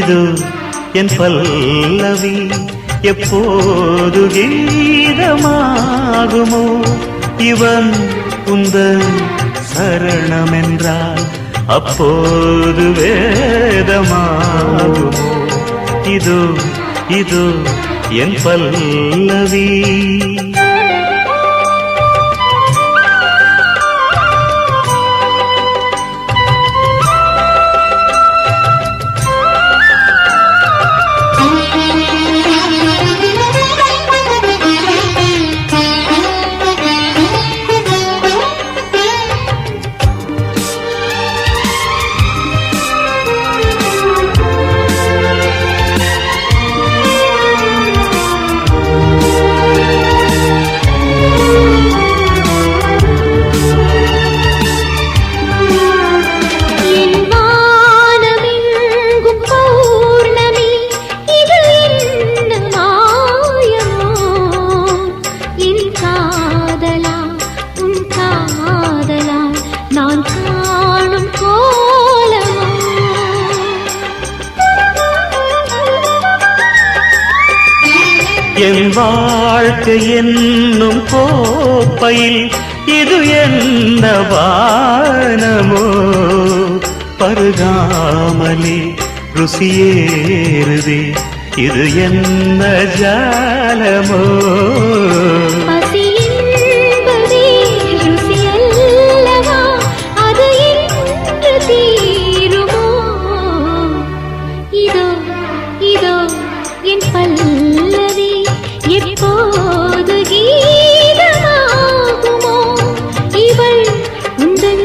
இது என் பல்லவி எப்போது கீதமாகுமோ இவன் உந்தன் சரணமென்றால் அப்போது வேதமாகுமோ இது இது என் பல்லவி என் வாழ்க்கை என்னும் கோப்பையில் இது என்ன வானமோ பருகாமலே ருசியேறுதே இது என்ன ஜாலமோ எப்போது கீதமாகுமோ இவள் உந்தன்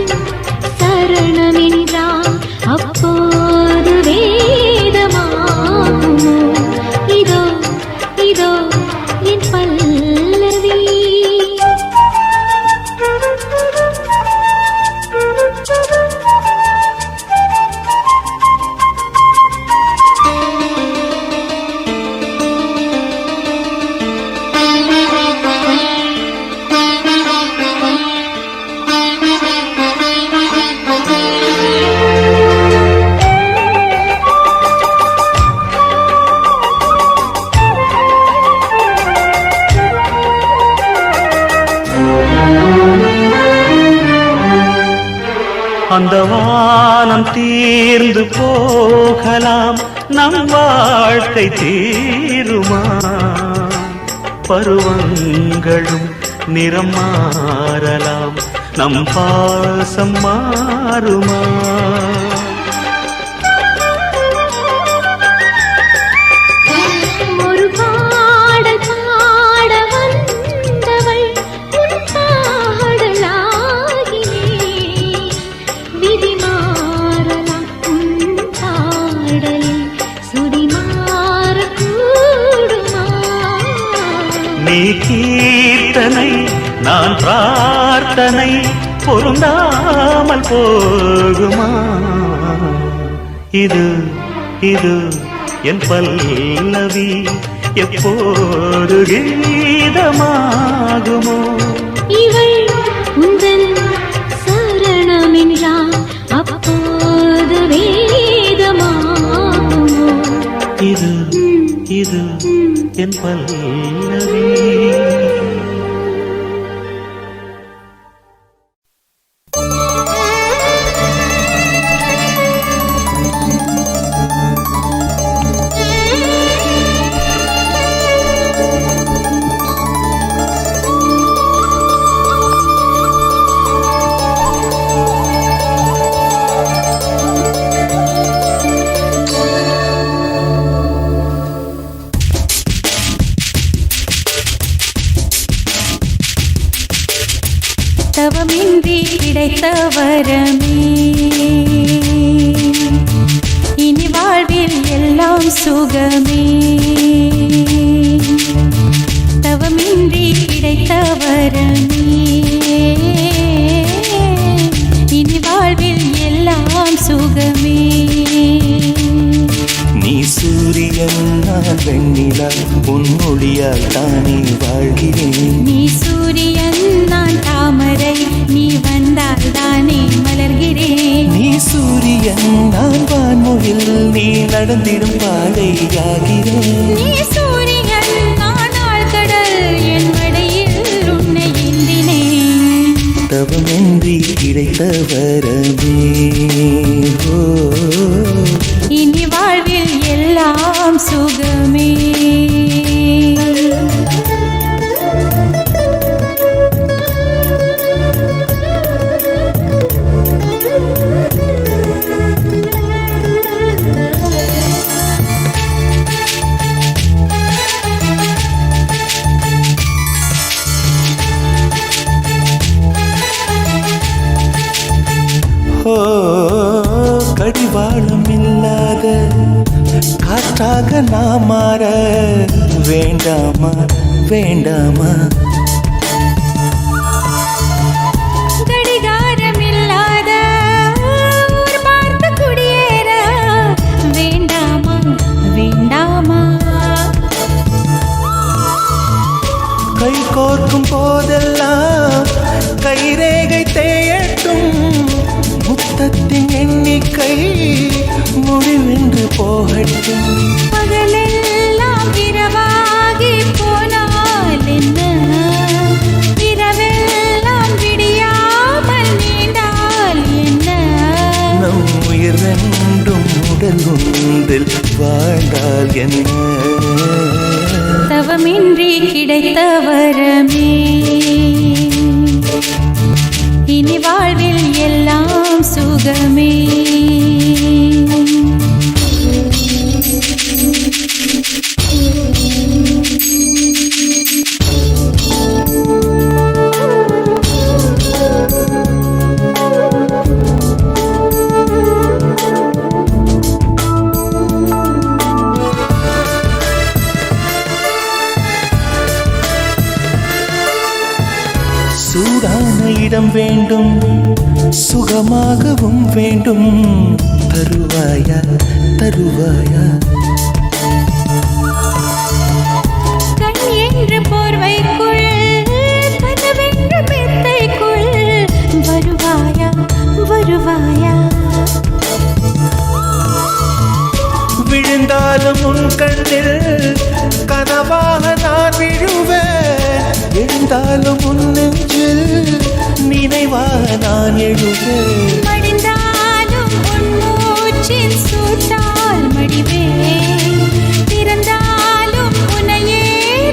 சரணமென்றால் அப்போது வேதமாகுமோ இதோ இதோ என் பல்லவி அந்த வானம் தீர்ந்து போகலாம் நம் வாழ்க்கை தீருமா பருவங்களும் நிறம் மாறலாம் நம் பாசம் மாறுமா நீ கீர்த்தனை நான் பிரார்த்தனை பொருந்தாமல் போகுமா இது இது என் பல்லவி எப்போது கீதமாகுமோ இவள் உந்தன் சரணமென்றால் அப்போது வேதமாகுமோ இது இது என் பல்லவி தவமின்றி கிடைத்த வரமே இனி வாழ்வில் எல்லாம் சுகமே தவமின்றி கிடைத்த வரமே இனி வாழ்வில் எல்லாம் சுகமே நீ சூரியன் நான் வெண்ணிலா உன் ஒளியால் தானே வாழ்கிறேன் நீ சூரியன் நான் தாமரை நீ வந்தால் தானே மலர்கிறேன் மலர்கிறேன். நீ சூரியன் நான் வான்முகில் நீ நடந்திடும் பாதையாகிறேன். நீ சூரியன் நான் ஆழ்கடல் என் மடியில் உன்னை ஏந்தினேன். தவமின்றி கிடைத்த வரமே ஓ, இனி வாழ்வில் எல்லாம் சுகமே. ஓ, கடிவாளம் இல்லாத காற்றாக நான் மாற வேண்டாமா வேண்டாமா. கடிகாரம் இல்லாத ஊர் பார்த்து குடியேற வேண்டாமா வேண்டாமா. கை கோர்க்கும் போதெல்லாம் கைரேகை தேயட்டும். முத்தத்தின் எண்ணிக்கை முடிவென்று போகட்டும். பகலெல்லாம் இரவாகி போனால் என்ன, இரவெல்லாம் விடியாமல் நீண்டால் என்ன. நம் உயிர் ரெண்டும் உடல் ஒன்றில் வாழ்ந்தால் என்ன. தவமின்றி கிடைத்த வரமே இனி வாழ்வில் எல்லாம் சுகமே. சூடான இடம் வேண்டும் சுகமாகவும் வேண்டும். தருவாயா தருவாயா. கண் என்று போர்வைக்குள் கனவென்று மெத்தைக்குள் வருவாயா வருவாயா. விழுந்தாலும் உன் கண்ணில் கனவாக நான் விழுவேன். எழுந்தாலும் உன் நெஞ்சில் நினைவாக நான் எழுவேன். மடிந்தாலும் உன் மூச்சின் சூட்டால் மடிவேன். பிறந்தாலும் உன்னையே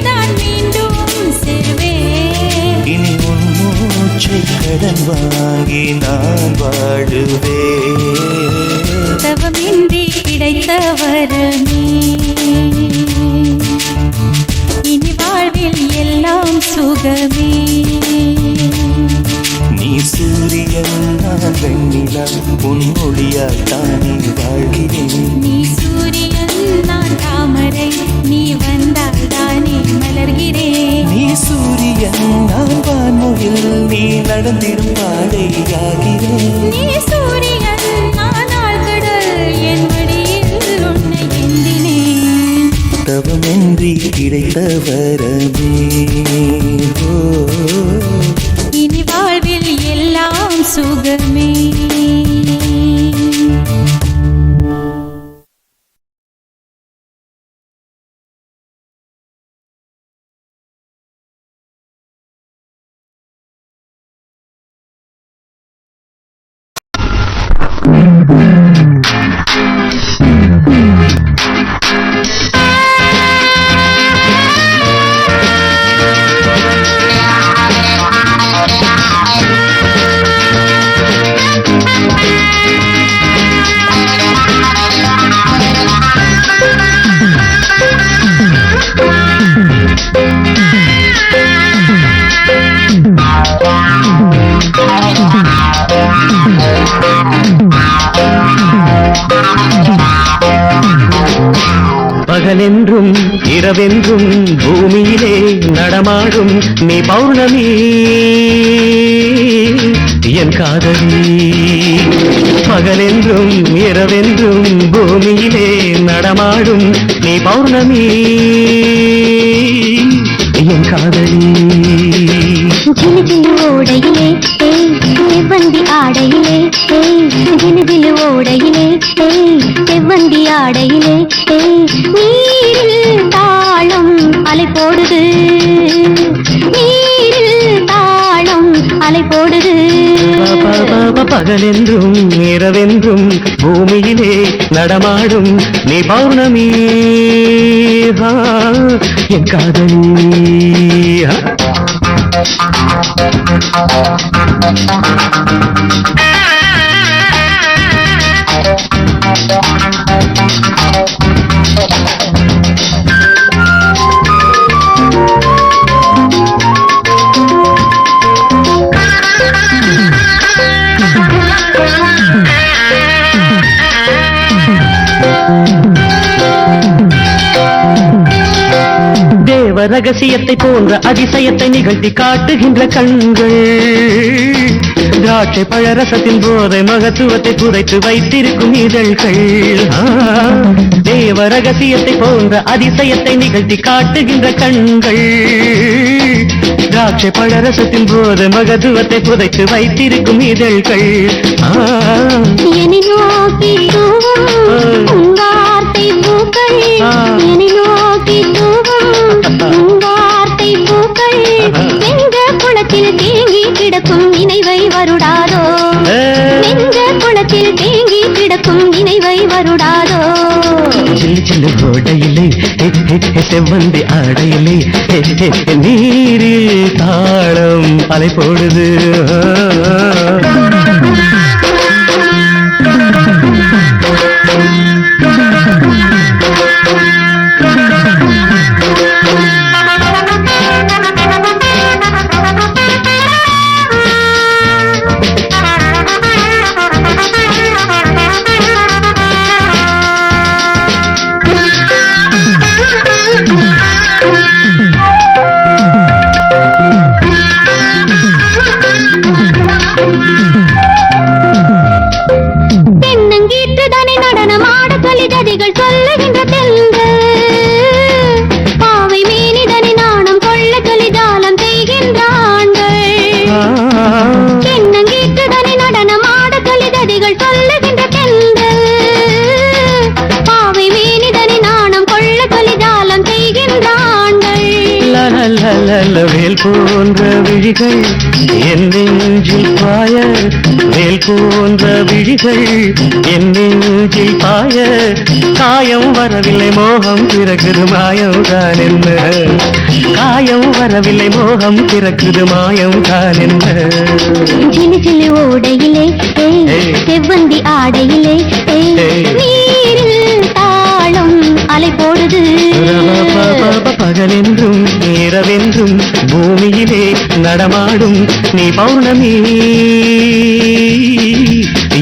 நான் மீண்டும் சேர்வேன். இனி உன் மூச்சை கடன் வாங்கி நான் வாழுவேன். தவமின்றி கிடைத்த வரமே இனி வாழ்வில் எல்லாம் சுகமே. நீ சூரியன் நான் வெண்ணிலா உன் ஒளியால் தானே வாழ்கிறேன். நீ சூரியன் நான் தாமரை நீ வந்தால் தானே மலர்கிறேன். நீ சூரியன் நான் வான்முகில் நீ நடந்திடும் பாதையாகிறேன். நீ சூரியன் நான் ஆழ்கடல் என் மடியில் உன்னை ஏந்தினேன். தவமின்றி கிடைத்த வரமே ஓ, இனி வாழ்வில் எல்லாம் சுகமே. பகலென்றும் இரவென்றும் பூமியிலே நடமாடும் நீ பௌர்ணமி என் காதலி. பகலென்றும் இரவென்றும் பூமியிலே நடமாடும் நீ பௌர்ணமி என் காதலி. ஜிலு ஜிலு ஓடையிலே வண்டி ஆட ஆடையிலே தினதிலு ஓடையிலே செவ்வந்தி ஆடையிலே நீரில் தாளம் அலை போடுது நீரில் தாளம் அலை போடுது பகலென்றும் இரவென்றும் பூமியிலே நடமாடும் நீ பௌர்ணமி என் காதலி ரகசியத்தை போன்ற அதிசயத்தை நிகழ்த்தி காட்டுகின்ற கண்கள் திராட்சை பழரசத்தின் போதை மகத்துவத்தை புதைத்து வைத்திருக்கும் இதழ்கள் தேவ ரகசியத்தை போன்ற அதிசயத்தை நிகழ்த்தி காட்டுகின்ற கண்கள் திராட்சை பழரசத்தின் போதை மகத்துவத்தை புதைத்து வைத்திருக்கும் இதழ்கள் வார்த்தை பூக்கள் எங்க குளத்தில் தேங்கி கிடக்கும் நினைவை வருடாதோ எங்க குளத்தில் தேங்கி கிடக்கும் நினைவை வருடாதோ சில்லு சில்லு ஓடையிலே செவ்வந்தி ஆடையிலே நீரில் தாளம் அலை போடுது வேல் போன்ற விழிகள் என் நெஞ்சில் பாய வேல் போன்ற விழிகள் என் நெஞ்சில் பாய காயம் வரவில்லை மோகம் பிறகுது மாயம் தான் என்ன காயம் வரவில்லை மோகம் பிறகுது மாயம் தான் என்ன சிலு சிலு ஓடையிலே செவ்வந்தி ஆடையிலே நீரில் தாளம் அலை போடுது பகலென்றும் இரவென்றும் பூமியிலே நடமாடும் நீ பௌர்ணமி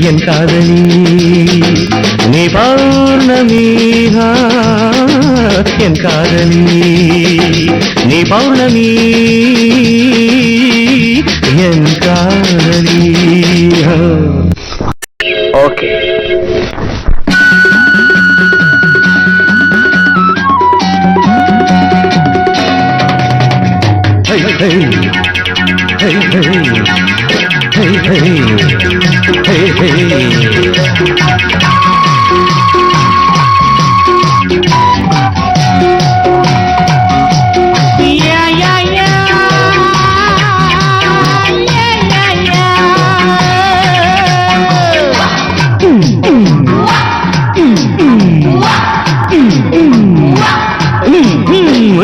என் காதலி நீ பௌர்ணமி என் காதலி நீ பௌர்ணமி என் காதலி okay Hey, hey, hey, hey, hey, hey,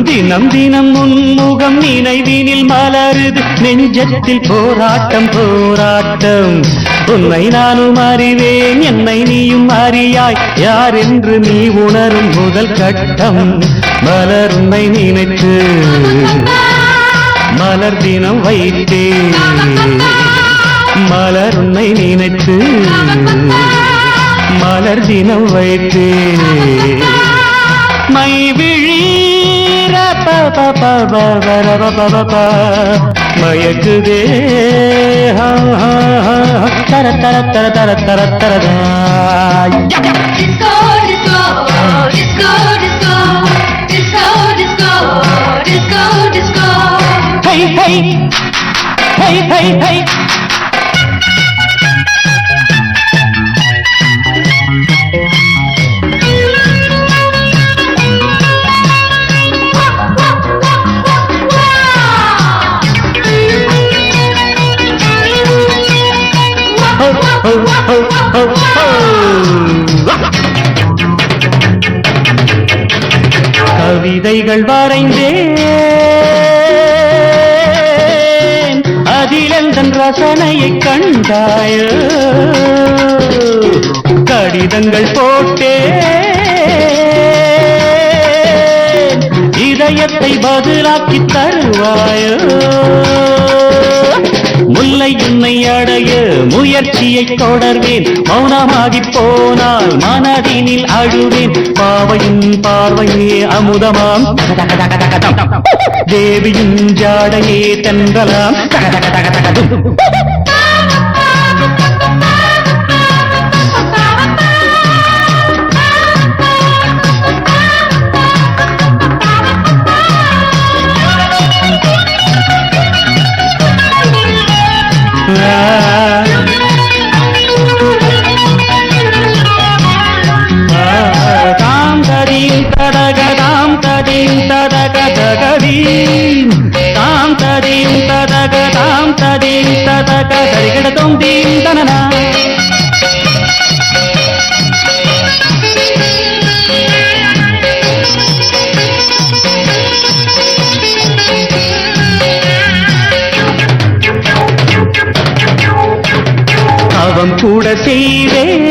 தினம் தினம் முன்முகம் நினைவினில் மலருது நெஞ்சத்தில் போராட்டம் போராட்டம் உன்னை நானும் அறிவேன் என்னை நீயும் அறியாய் யார் என்று நீ உணரும் முதல் கட்டம் மலர் உன்னை நினைத்து மலர் தினம் வைத்தே மலர் உன்னை நினைத்து மலர் தினம் வைத்தே மை விழி மயக்குதே தர தர தர தர தர தரதாய் ஹை ஹை ஹை ஹை ஹை கவிதைகள் வரைந்தேன் அதில் எந்தன் ரசனையை கண்டாயோ கடிதங்கள் போட்டேன் இதயத்தை பதிலாக்கி தருவாயோ முல்லை உன்னை அடைய முயற்சியை தொடர்வேன் மௌனமாகி போனால் மனதினில் அழுவேன் பாவையின் பார்வையே அமுதமாம் தேவியின் ஜாடையே தென்றலாம் தாம் ததீம் ததகதாம் ததீம் ததகதகதீம் தாம் ததீம் ததகதாம் ததீம் ததகதரிகடதோம் தீம் தனனா அவன் கூட செய்வேன்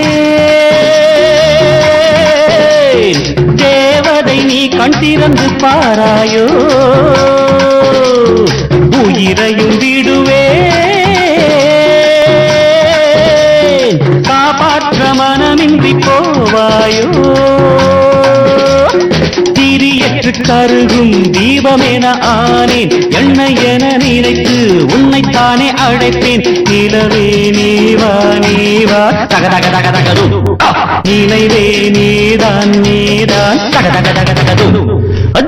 தேவதை நீ கண் திறந்து பாராயோ உயிரையும் விடுவேன் காப்பாற்ற மனமின்றி போவாயோ திரியற்று கருகும் தீபமென ஆனேன் எண்ணெய் என நினைத்து உன்னைத்தானே அழைத்தேன் நிலவே நீவா நீவா தகதக தகதகது நினைவே நீதான் நீதான் தகதக தகதகது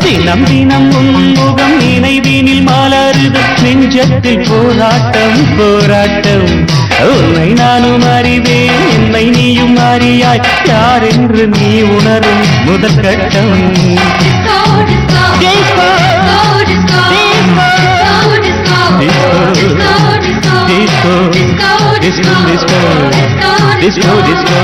தினம் தினம் உன்முகம் நினைவினில் மலருது நெஞ்சத்தில் போராட்டம் போராட்டம் உன்னை நானும் அறிவேன் என்னை நீயும் அறியாய் யார் என்று நீ உணரும் முதல் கட்டம் Disco, disco, disco, disco, disco, disco.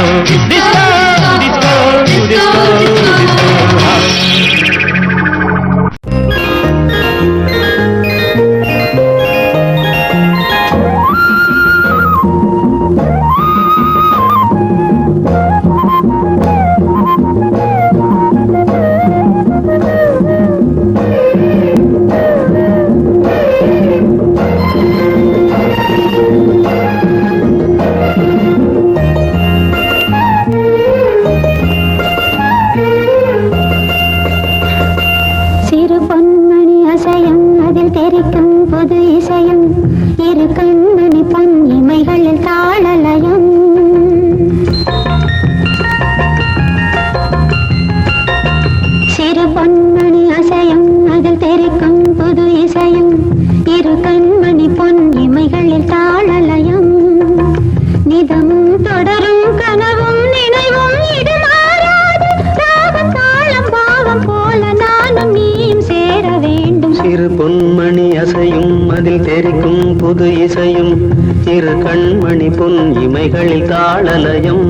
புது இசையும் இரு கண்மணி பொன் இமைகளில் தாளலயம்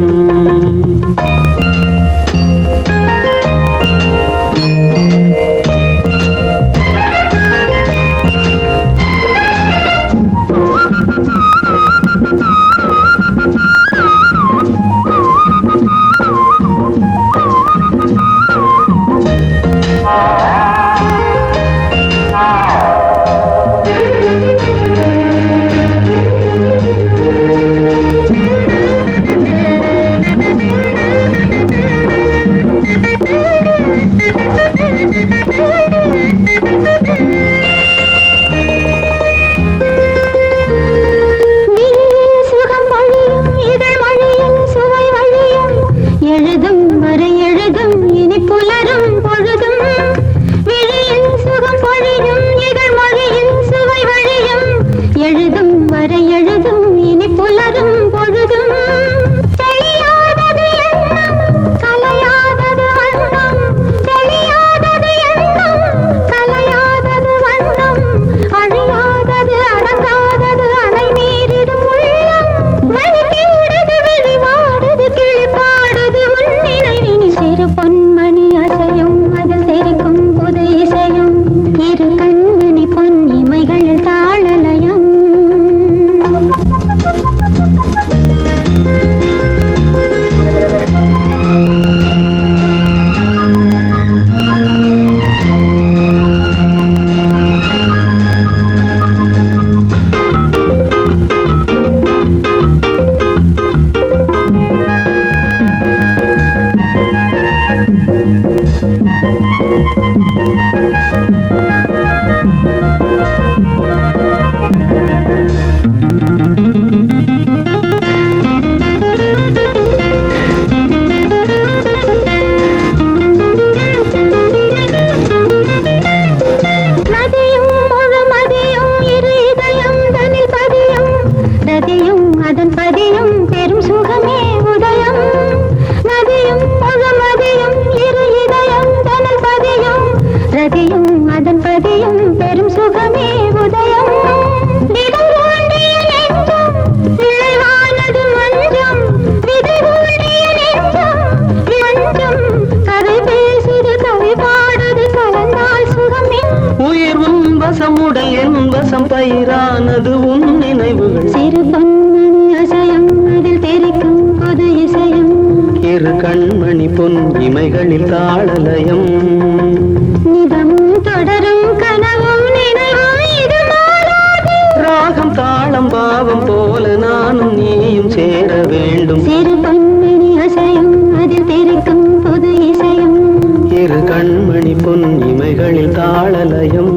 பயிரானது உன் நினைவுகள் சிறு பொன்மணி அசையும் அதில் தெரிக்கும் புது இசையும் இரு கண்மணி பொன் இமைகளில் தாளலயம் நிதமும் தொடரும் கனவும் நினைவும் இது மாறாது ராகம் தாளம் பாவம் போல நானும் நீயும் சேர வேண்டும் சிறு பொன்மணி அசையும் அதில் தெரிக்கும் புது இசையும் இரு கண்மணி பொன் இமைகளில் தாளலயம்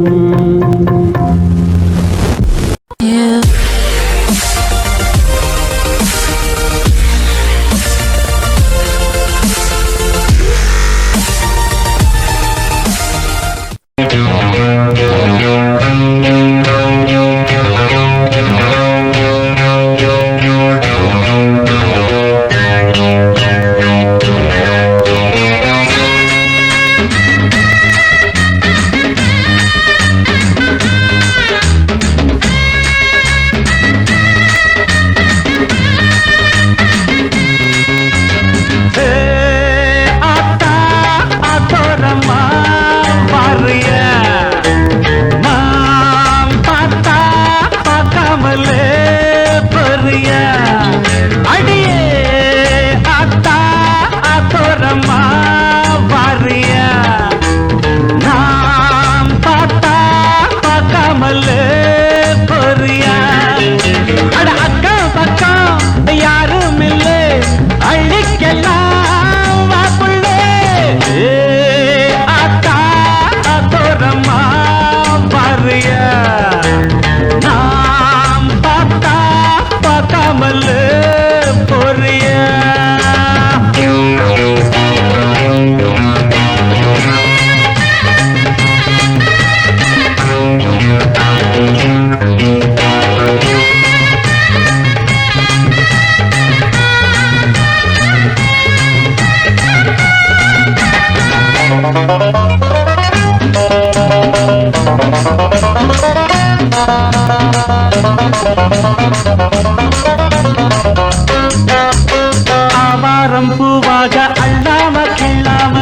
ஆவாரம் பூவாக அள்ளாம கிள்ளாம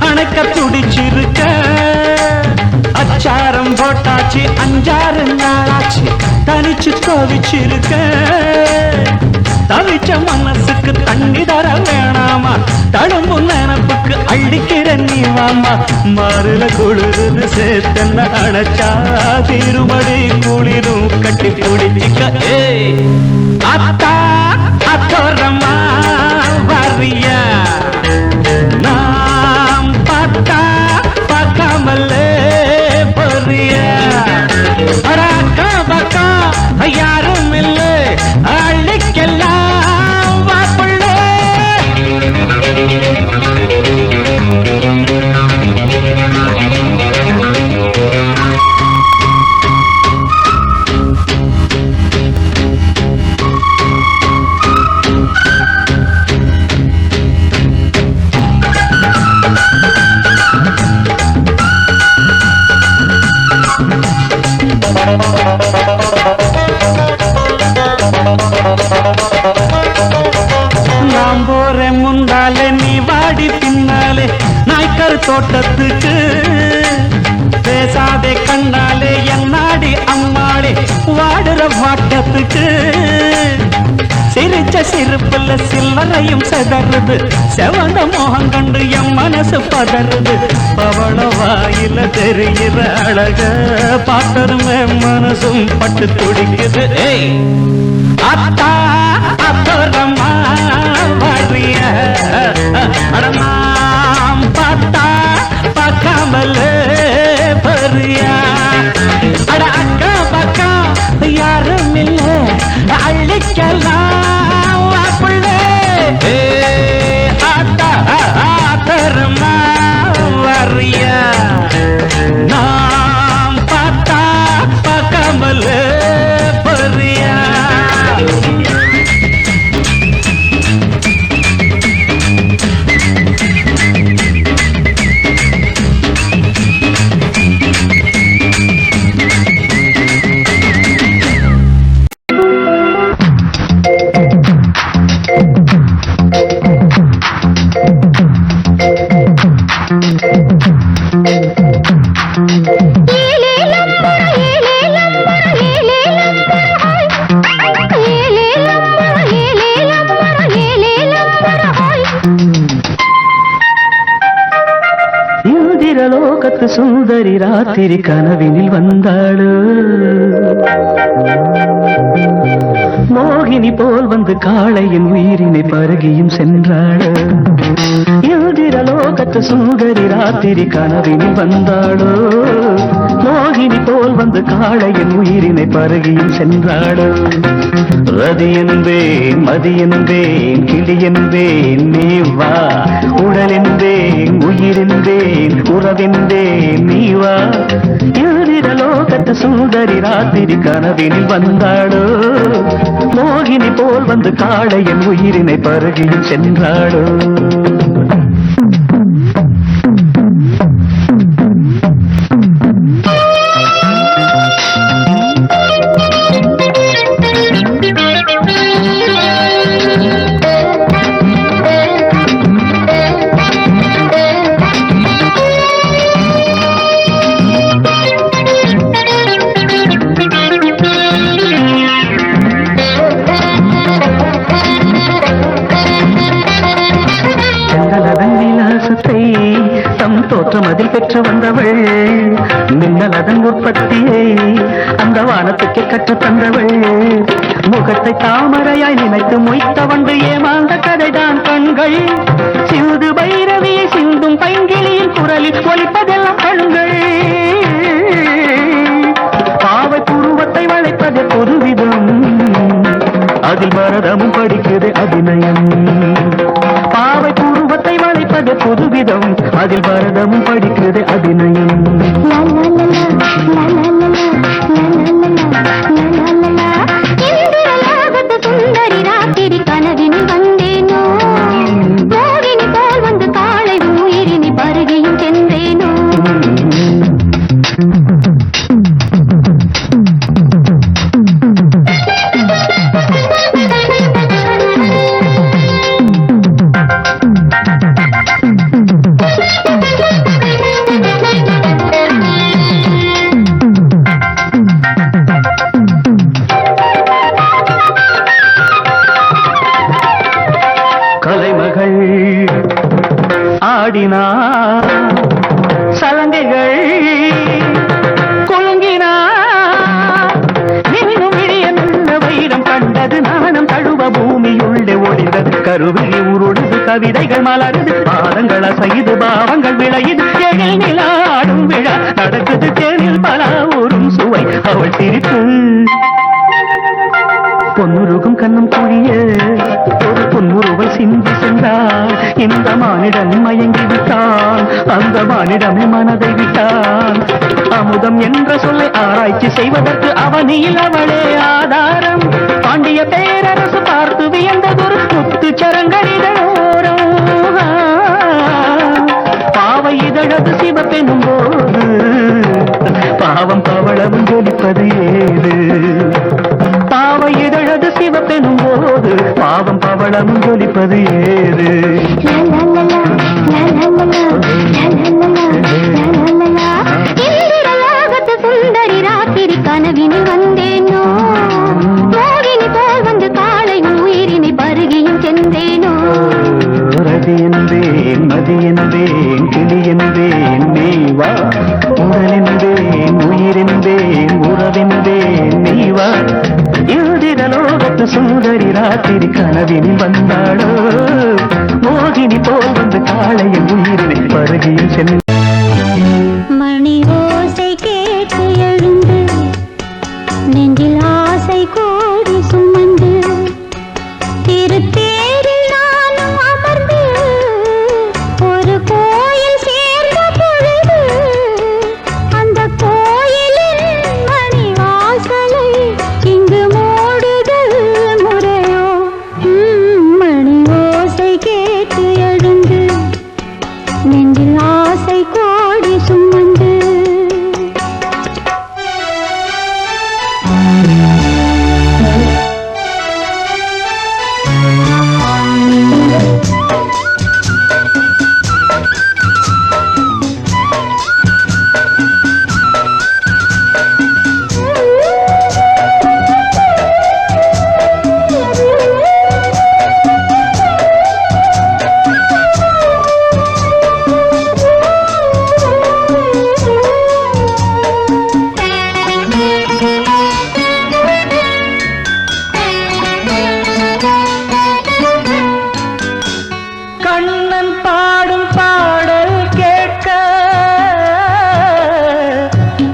அணைக்க துடிச்சிருக்க அச்சாரம் போட்டாச்சு அஞ்சாறு நாளாச்சு தனிச்சு தவிச்சிருக்க தவிச்ச மனசுக்கு தண்ணி தர வேணாமா தழும்பு நினப்புக்கு அள்ளிக்கிற நீ வாமா மாறுல குளிர்னு சேர்த்தன்ன அணைச்சா திருமடி குளிரும் கட்டி பிடிச்சிக்க அத்தா அத்தோரமா வரியா நாம் பார்த்தா பார்க்காமலே பொரியா அக்கா பக்கா யாரும் இல்லை அள்ளிக்கெல்லாம் வாப்புள்ளே நாம் போற முந்தாலே நீ வாடி பின்னாலே நாய்க்கர் தோட்டத்துக்கு பேசாதே கண்ணாலே என்னாடி அம்மாளே வாடுற வாட்டத்துக்கு சிரிச்ச சிரிப்புல சில்லறையும் செதறுது செவந்த மோகம் கண்டு என் மனசு பதறுது பவள வாயில தெரிகிற அழக பார்த்ததுமே மனசும் பட்டு துடிக்குது அத்தா அத்தோரமா வரிய அடமாம் பார்த்தா நாம் பார்த்தா பார்க்காமல் பொறியா லோகத்து சுந்தரி ராத்திரி கனவினில் வந்தாளோ மோகினி போல் வந்து காளையின் உயிரினை பருகியும் சென்றாளோ இந்திர லோகத்து சுந்தரி ராத்திரி கனவினில் வந்தாளோ மோகினி போல் வந்து காளையின் உயிரினை பருகியும் சென்றாளோ ரதி என்பேன் மதி என்பேன் கிளி என்பேன் நீ வா உடல் என்பேன் உயிர் என்பேன் உறவென்பேன் நீ வா இந்திர லோகத்து சுந்தரி ராத்திரி கனவினில் வந்தாளோ மோகினி போல் வந்து காளையின் உயிரினை பருகியும் சென்றாளோ அதில் பெற்று வந்தவள் மின்னல் அதன் உற்பத்தியை அந்த வானத்துக்கு கற்று தந்தவள் முகத்தை தாமரையாய் நினைத்து மொய்த்த வந்து ஏமாந்த கதைதான் கண்கள் சிந்து பைரவியை சிந்தும் பைங்கிளியின் குரலில் ஒலிப்பதெல்லாம் கண்கள் பாவை புருவத்தை வளைப்பது பொதுவிதம் அதில் பரதமும் படிக்கிறது அபிநயம் பாவை புருவத்தை வளைப்பது பொதுவிதம் அதில் பரதமும் படிக்கிறது அபிநயம் சுந்தரி ராத்திரி கனவினில் வந்தேனோ மோகினி போல் வந்து காளை உயிரினி பருகியும் சென்றேனோ ஆடினார் சலங்கைகள் குலுங்கினார் நிமிடம் விழியமெல்ல வைரம் கண்டது நாணம் தழுவ பூமியுள்ளே ஒளிந்தது கருவிழி உருடுது கவிதைகள் மலருது பாதங்கள் அசைது பாவங்கள் விளையுது எழில் நிலாடும் விழா நடக்குது தேனில் பல ஊரும் சுவை அவள் சிரிப்பு பொன்னுருகும் கண்ணும் குழிய ஒரு பொன்முருவை சிந்தி சென்றாள் இந்த மானிடம் மயங்கி விட்டான் அந்த மானிடமே மனதை விட்டான் அமுதம் என்ற சொல்லை ஆராய்ச்சி செய்வதற்கு அவனியில் அவளே ஆதாரம் பாண்டிய பேரரசு பார்த்து வியந்ததொரு முத்து சரங்கரிதோரம் பாவை இதழது சிவப்பெனும் போது பாவம் பவளவும் ஜொலிப்பது ஏது பாவை இதழது சிவப்பெனும் போது பாவம் பவளமும் ஜொலிப்பது ஏது சுந்தரி ராத்திரி கனவினில் வந்தேனோ மோகினி போல் வந்து காளை உயிரினை பருகியும் சென்றேனோ ரதி என்பேன் மதி என்பேன் கிளி என்பேன் நீ வா உடல் என்பேன் உயிர் என்பேன் உறவென்பேன் நீ வா இந்திர லோகத்து சுந்தரி ராத்திரி கனவினில் வந்தாளோ மோகினி போல் வந்து காளையின் உயிரினை பருகியும் சென்ற மணி ஓசை கேட்டு எழுந்து நெஞ்சில் ஆசை கோடி சுமந்து திருத்தேரில் நானும் அமர்ந்து ஒரு கோயில் சேர்ந்த பொழுது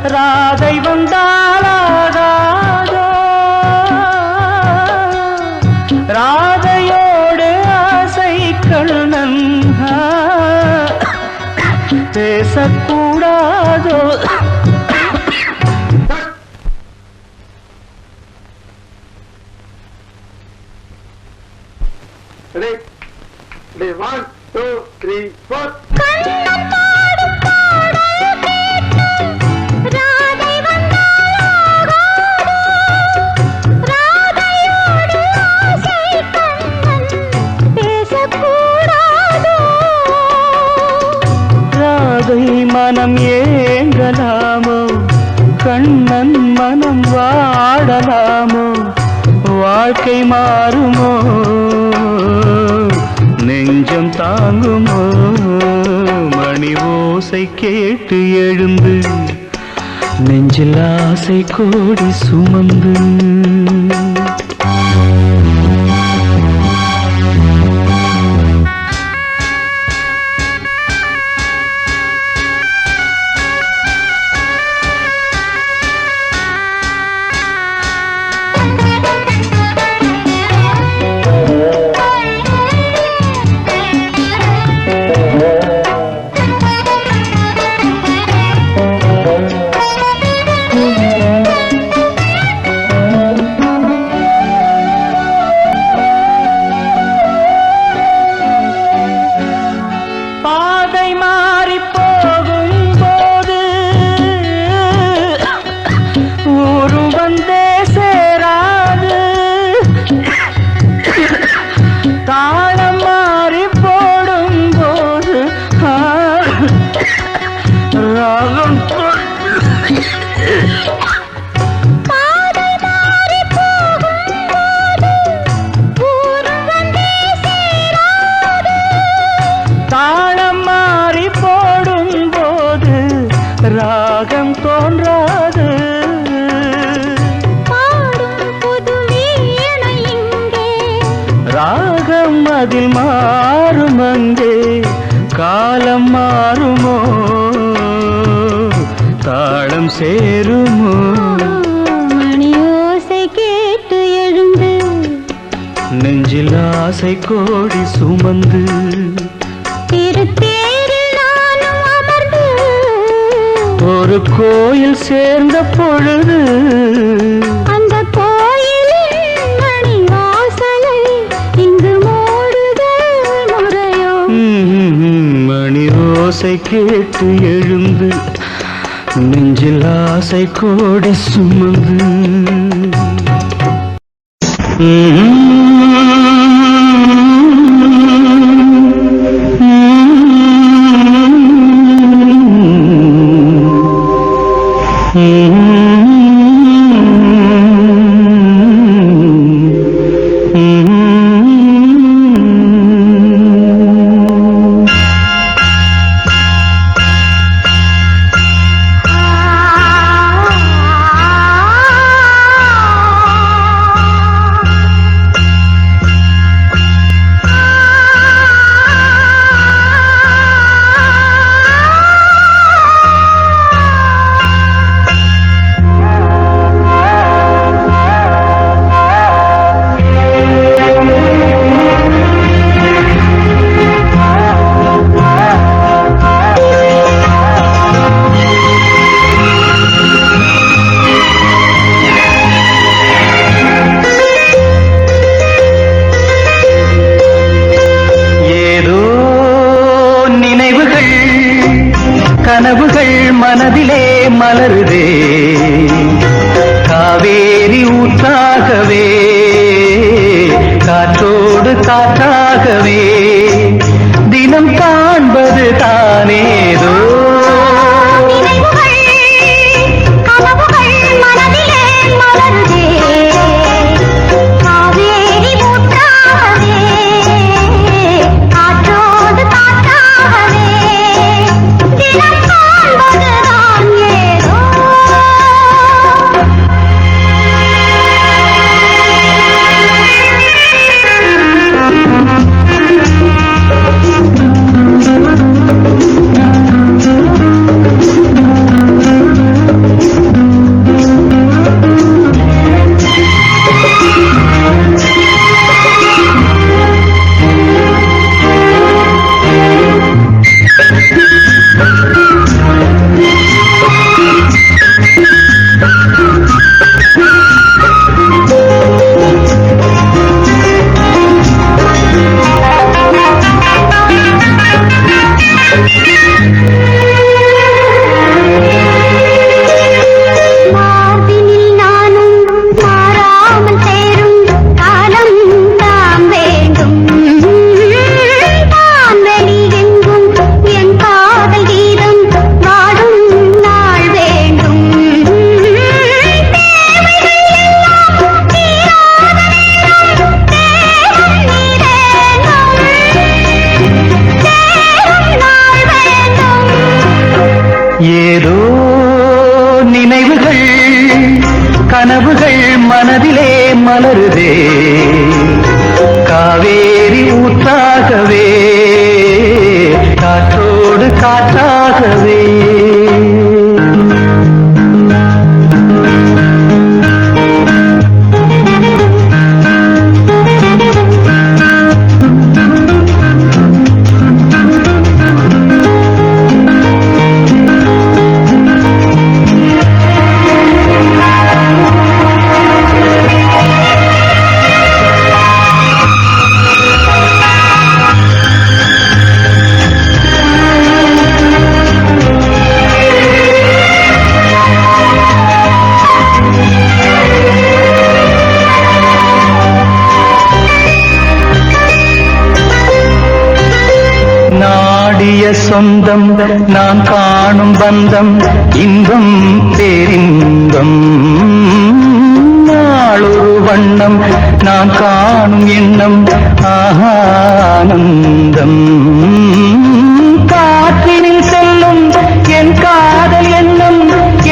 ராதை வந்தாலாகாதோ ராதையோடு ஆசை கண்ணன் பேசக்கூடாதோ Ready? Ready, 1, 2, 3, 4. ராதை மனம் ஏங்கலாமோ கண்ணன் மனம் வாடலாமோ வாழ்க்கை மாறுமோ நெஞ்சம் தாங்குமோ மணி ஓசை கேட்டு எழுந்து நெஞ்சில் ஆசை கோடி சுமந்து தாளம் மாறி போடும் போது ராகம் தோன்றாது ராகம் அதில் மாறும் அங்கே காலம் மாறுமோ தாளம் சேருமோ மணி ஓசை கேட்டு எழுந்து நெஞ்சில் ஆசை கோடி சுமந்து திருத்தேரில் நானும் அமர்ந்து ஒரு கோயில் சேர்ந்த பொழுது அந்த கோயிலின் மணி வாசலை இங்கு மூடுதல் முறையோ மணி ஓசை கேட்டு எழுந்து நெஞ்சில் ஆசை கோடி சுமந்து கனவுகள் மனதிலே மலருதே காவேரி ஊற்றாகவே காற்றோடு காற்றாகவே தினம் காண்பது தானேதோ ஏதோ நினைவுகள் கனவுகள் மனதிலே மலருதே காவேரி ஊற்றாகவே காற்றோடு காற்றாகவே சொந்தம் நான் காணும் பந்தம் இன்பம் பேரின்பம் நாளொரு வண்ணம் நான் காணும் எண்ணம் ஆனந்தம் காற்றினில் செல்லும் என் காதல் எண்ணம்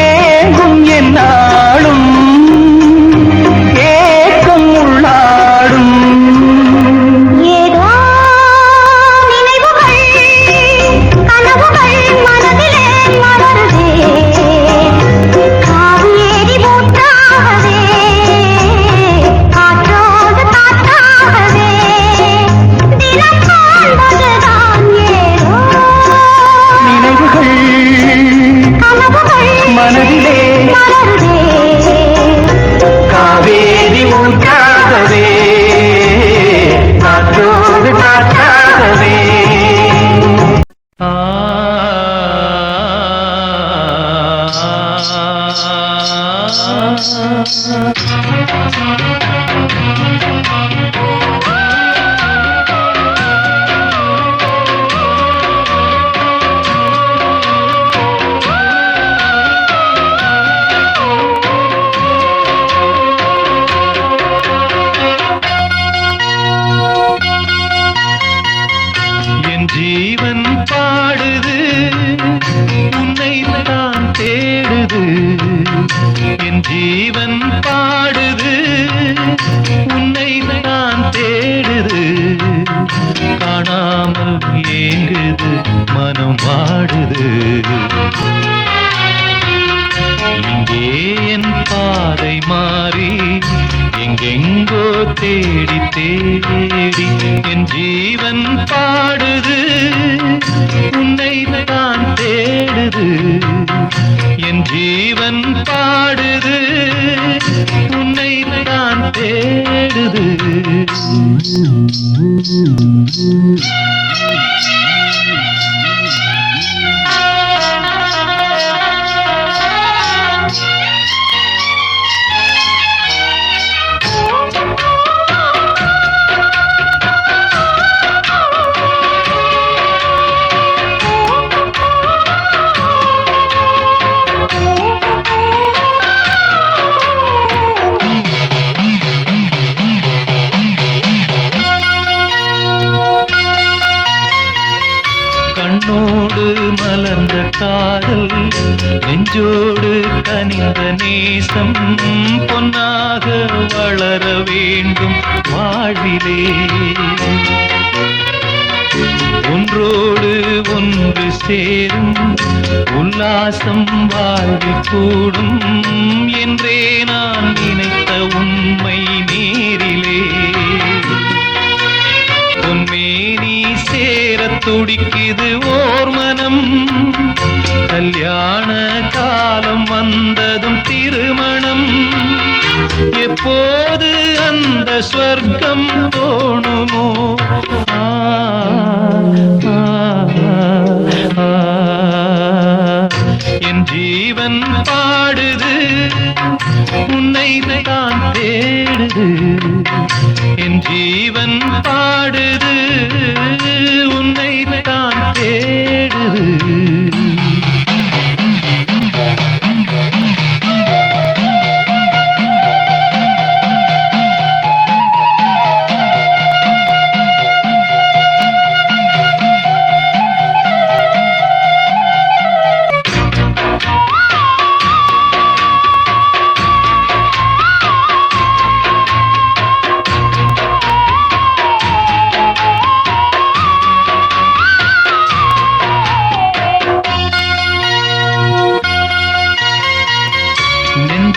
ஏகும் என்னாலும் ஏக்கம் உள்ளாடும் மனதிலே காவேரி ஊற்றாகவே காற்றோடு காற்றாகவே ஜீவன் பாடுது உன்னை நான் தேடுது என் ஜீவன் பாடுது உன்னை நான் தேடுது காணாமல் ஏங்குது மனம் வாடுது இங்கே என் பாதை மாறி எங்கெங்கோ தேடி தேடி என் ஜீவன் பாடுது உன்னை நான் தேடுது என் ஜீவன் பாடுது உன்னை நான் தேடுது கண்ணோடு மலர்ந்த காதல் நெஞ்சோடு கனிந்த நேசம் பொன்னாக வளர வேண்டும் வாழ்விலே ஒன்றோடு ஒன்று சேரும் உல்லாசம் வாழ்வில் கூடும் என்றே நான் நினைத்த உண்மை நேரிலே பொன்மேனி சேரத் துடிக்குது ஓர் மனம் கல்யாண காலம் வந்ததும் திருமணம் எப்போது அந்த ஸ்வர்க்கம் தோணுமோ என் ஜீவன் பாடுது உன்னை தான் தேடுது என் ஜீவன் பாடுது உன்னை தான் தேடுது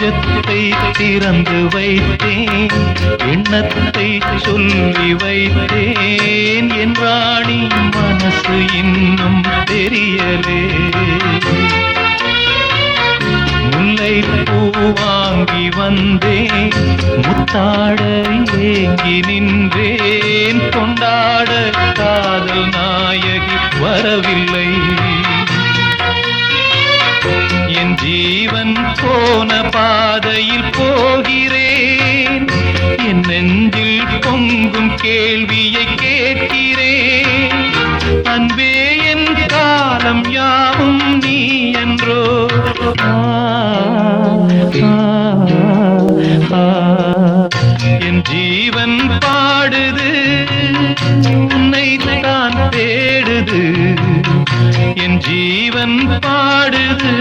நெஞ்சத்தை திறந்து வைத்தேன், எண்ணத்தை சொல்லி வைத்தேன், என் ராணி மனசு இன்னும் தெரியலே. முல்லை பூ வாங்கி வந்தேன், முத்தாட ஏங்கி நின்றேன், கொண்டாட காதல் நாயகி வரவில்லை. என் ஜீவன் போன பாதையில் போகிறேன், என் நெஞ்சில் பொங்கும் கேள்வியை கேட்கிறேன். அன்பே என் காலம் யாவும் நீ என்றோ. என் ஜீவன் பாடுது, உன்னை தான் தேடுது. என் ஜீவன் பாடுது,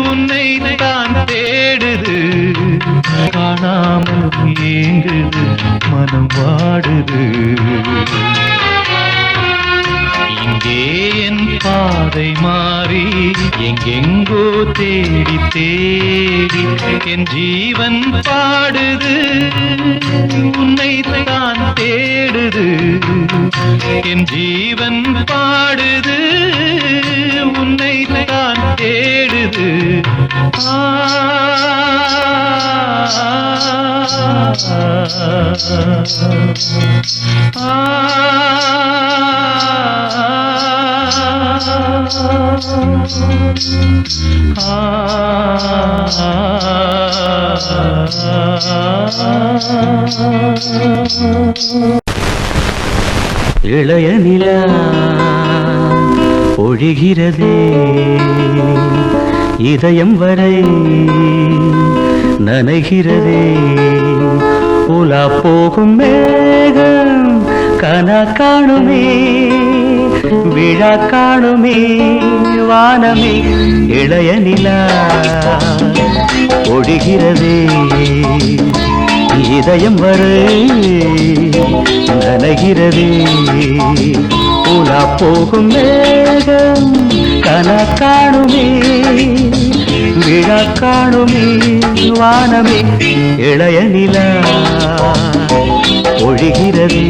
உன்னை தான் தேடுது. காணாமல் ஏங்குது, மனம் வாடுது. இங்கே என் பாதை மாறி எங்கெங்கோ தேடி தேடி என் ஜீவன் பாடுது, உன்னை தான் தேடுது. என் ஜீவன் பாடுது, உன்னை தான் தேடுது. இளைய நிலா பொழிகிறதே, இதயம் வரை நனைகிறதே. உலா போகும் மேகம் கனா காணுமே, விழா காணுமே வானமே. இளைய நிலா பொழிகிறதே, இதயம் வரை நனைகிறதே. உலா போகும் மேகம் கனா காணுமே, விழா காணுமே வானமே. இளைய நிலா பொழிகிறதே,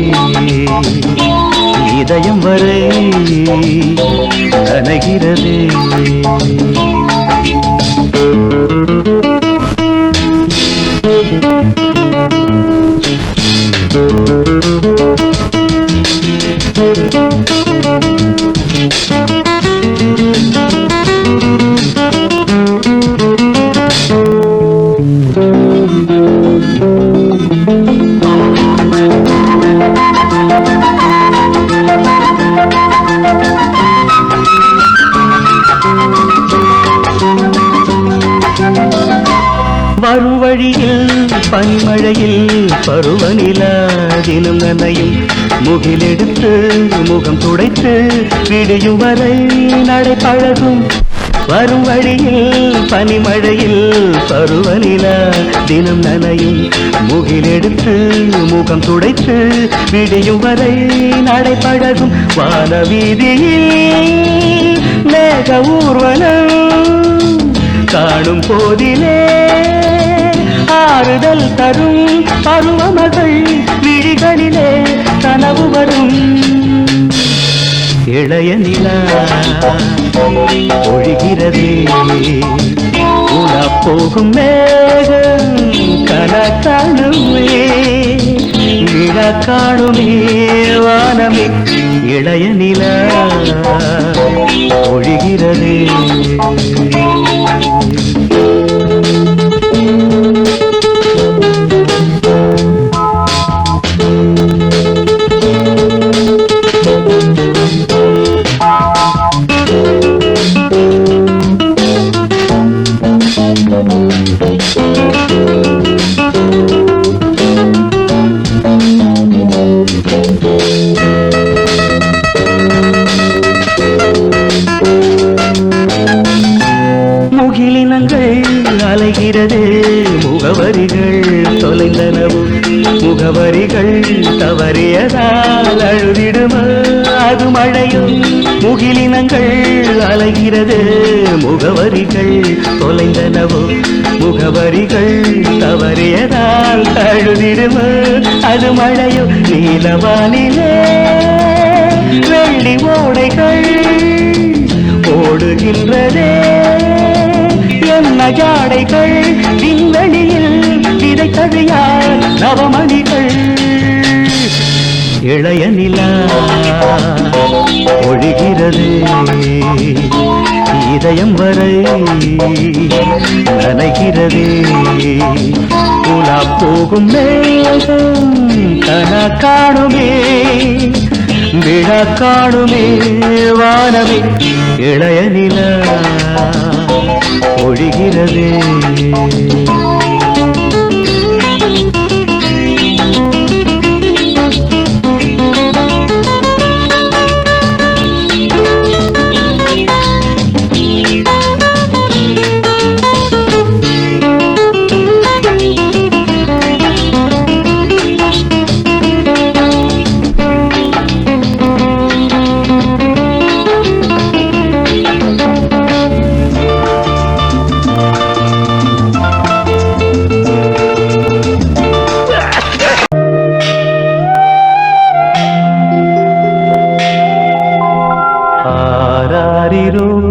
இதயம் வரை நனைகிறதே. வரும் வழியில் பனிமழையில் பருவநிலா தினம் நனையும். முகிலெடுத்து முகம் துடைத்து விடியும் வரை நடை பழகும். வரும் வழியில் பனிமழையில் பருவநிலா தினம் நனையும். முகிலெடுத்து முகம் துடைத்து விடியும் வரை நடை பழகும். வான வீதியில் மேக ஊர்வலம் காணும் போதிலே ஆறுதல் தரும் பருவமகள் விழிகளிலே கனவு வரும். இளைய நிலா பொழிகிறதே, உலா போகும் மேகம் கனா காணுமே, விழா காணுமே வானமே. இளைய நிலா பொழிகிறதே. அலைகிறதே முகவரிகள் தொலைந்தனவும். முகவரிகள் தவறியதால் அழுதிடுமா அது அது மழையோ முகிலினங்கள் அலைகிறது முகவரிகள் தொலைந்தனவோ முகவரிகள் தவறியதால் அழுதிடுமோ அது மழையோ நீலவானிலே வெள்ளி ஓடைகள் ஓடுகின்றதே என்ன ஜாடைகள் விண்வெளியில் இதை தழியார் நவமணிகள் இளைய நிலா ஒழிகிறது இதயம் வரை நனைகிறது உலா போகும் மேகம் கனா காணுமே விழா காணுமே வானமே இளைய நிலா ஒழிகிறது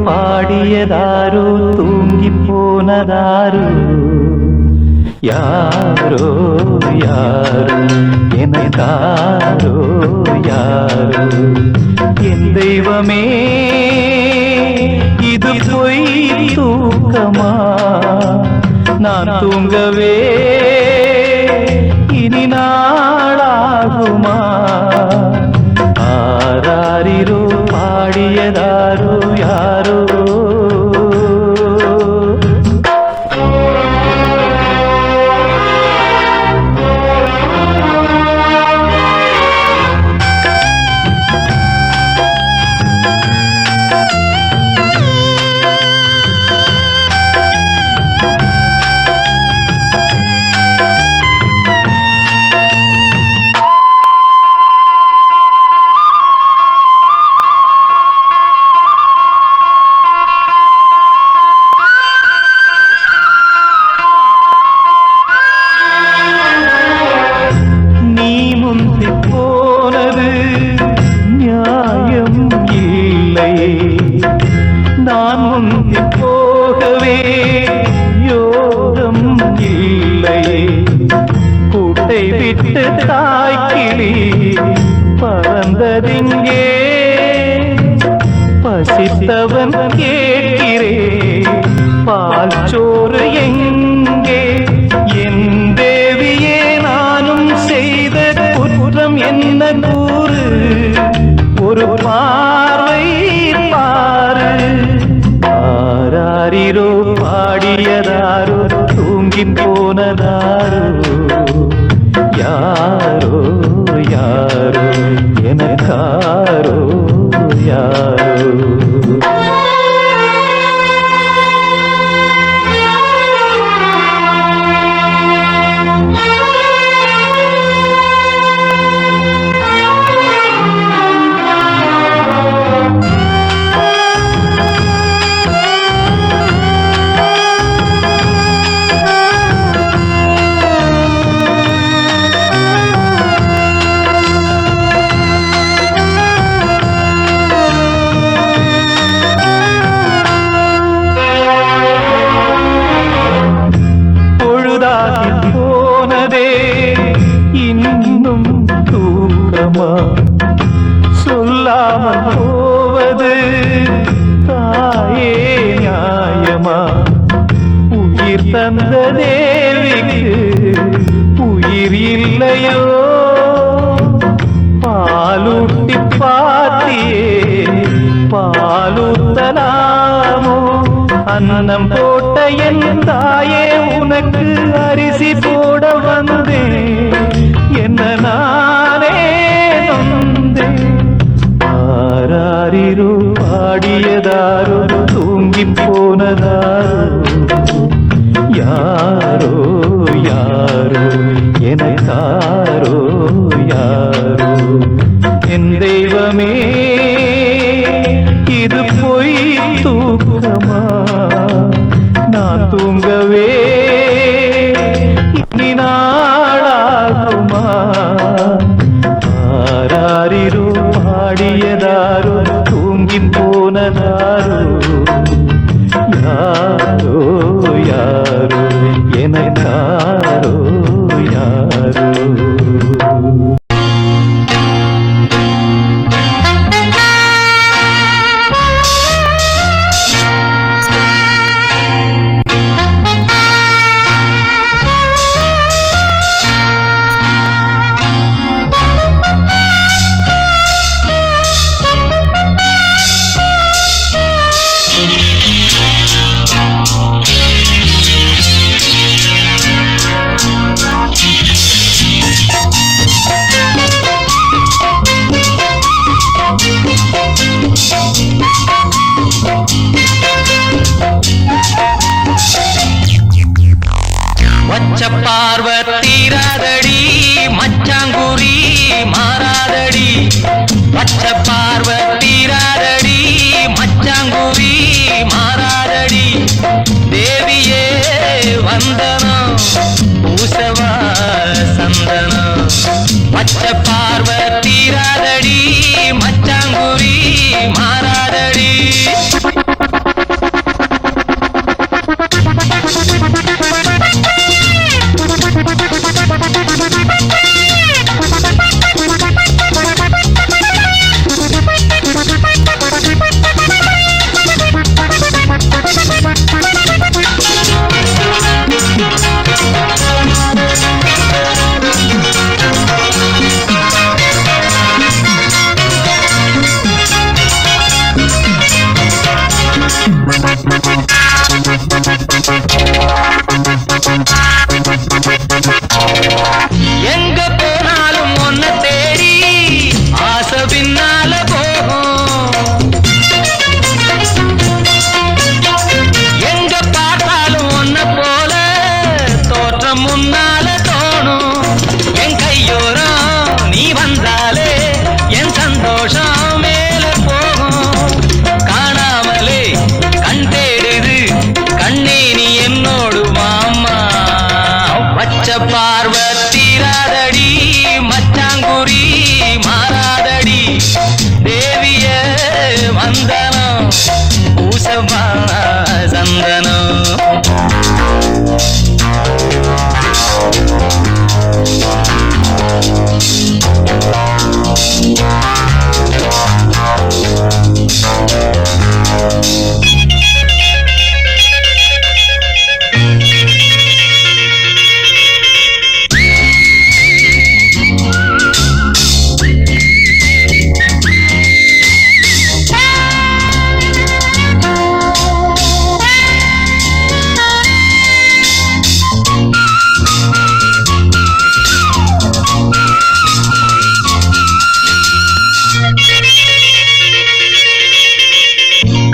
பாடியதாரோ தூங்கி போனதாரோ யாரோ யாரோ எனக்காரோ யாரோ என் தெய்வமே இது பொய் தூக்கமா நான் தூங்கவே இனி நாளாகுமா ஆராரிரோ பாடியதாரோ யாரோ நான் முந்தி போகவே யோகம் இல்லை கூட்டை விட்டு தாய்க்கிளி பறந்ததிங்கே பசித்தவன் கேட்கிறே பால் சோறு எங்கே என் தேவியே நானும் செய்த குற்றம் என்ன கூறு ஒரு பார்வை பாரு ஆராரிரோ பாடியதாரோ தூங்கி போனதாரோ யாரோ யாரோ எனக்காரோ யாரோ போனதே இன்னும் தூக்கமா சொல்லாமல் போவது தாயே நியாயமா உயிர் தந்த தேவிக்கு உயிர் இல்லையோ பாலூட்டி பாத்தியே பாலூத்தலாமோ அன்னம் போட்ட என் தாயே உனக்கு அரிசி போட வந்தேன் என்ன நானே நொந்தேன் ஆராரிரோ பாடியதாரோ தூங்கி போனதாரோ யாரோ யாரோ எனக்காரோ யாரோ என் தெய்வமே தூங்கவே இனி நாளாகுமா ஆராரிரோ பாடியதாரோ தூங்கி போனதாரோ யாரோ யாரோ எனக்காரோ யாரோ பார்வ தீராதடி மச்சாங்குரி மாறாதடி பச்சை பார்வ தீராதடி மச்சாங்குரி மாறாதடி தேவியே வந்தனம் பூசவா சந்தனம் பச்சை பார்வ தீராதடி மச்சாங்குரி மாறாதடி எங்க போனாலும் ஒன்ன தேடி ஆசை பின்னால போகும் எங்க பார்த்தாலும் ஒன்ன போல தோற்றம் முன்னால தோணும் என் கையோரம் நீ வந்தாலே என் சந்தோஷம் மேல போகும் காணாமலே கண் தேடுது கண்ணே நீ என்னோடு மாமா பச்சை பார்வ தீராதடி மச்சாங்குரி மாறாதடி தேவிய வந்தனம் பூசமா சந்தனம்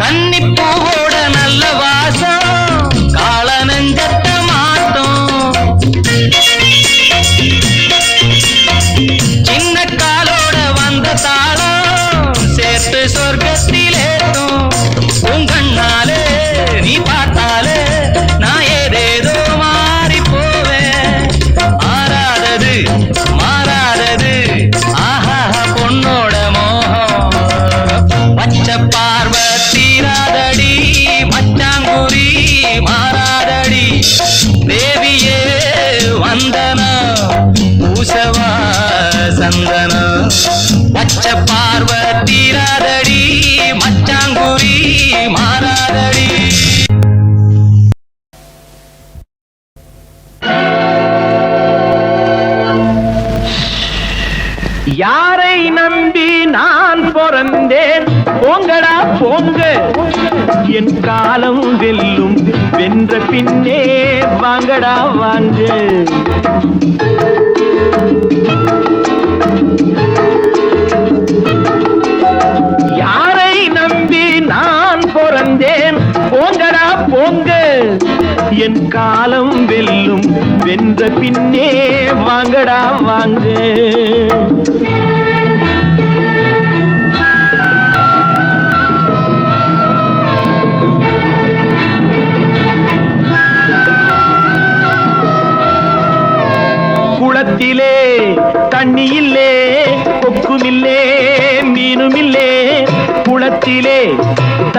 கன்னிப்பூவோட நல்ல வாசம் கால நெஞ்சத்த மாட்டோம் சின்ன காலோட வந்த தாளம் சேர்த்து சொர்க்கத்திலேட்டும் உங்கண்ணாலே நீ பார்த்தாலே நான் ஏதேதோ மாறி போவேன் ஆறாதது மாறாதது ஆஹா பொண்ணோட மோகம் பச்சை பார்வ தீராதடி மச்சாங்குரி மாறாதடி தேவியே வந்தனம் பூசவா சந்தனம் பச்சை பார்வ தீராதடி மச்சாங்குரி மாறாதடி யாரை நம்பி நான் பிறந்தேன் போங்கடா போங்க என் காலம் வெல்லும் வென்ற பின்னே வாங்கடா வாங்க யாரை நம்பி நான் பிறந்தேன் போங்கடா போங்க என் காலம் வெல்லும் வென்ற பின்னே வாங்கடா வாங்க